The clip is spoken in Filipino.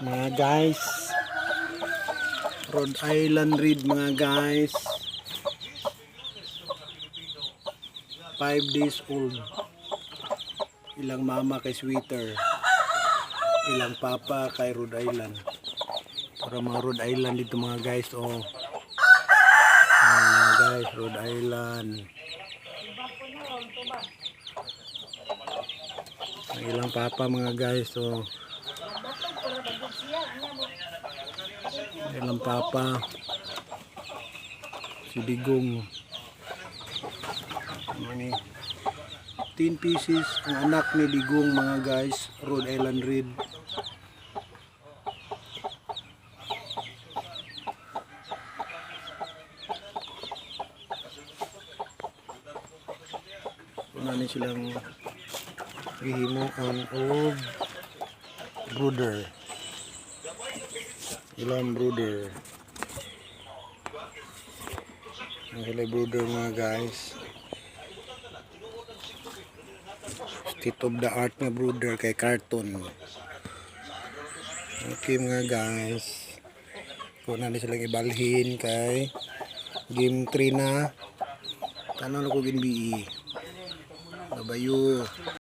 Mga guys, Rhode Island Red mga guys, 5 days old. Ilang mama kay sweater, ilang papa kay Rhode Island. Para mga Rhode Island dito mga guys. Oh, mga guys, Rhode Island. Ilang papa mga guys. Oh, ilang papa. Si Digong. Ano, 10 pieces ang anak ni Digong mga guys, Rhode Island Red. Ano silang hihimuan o brooder. Ilang brooder. Ang sila brooder mga guys. State of the art nga brooder kay carton. Okay mga guys. Kung na silang ibalhin kay game 3 na. Tanong na ko ginbi. Babayo.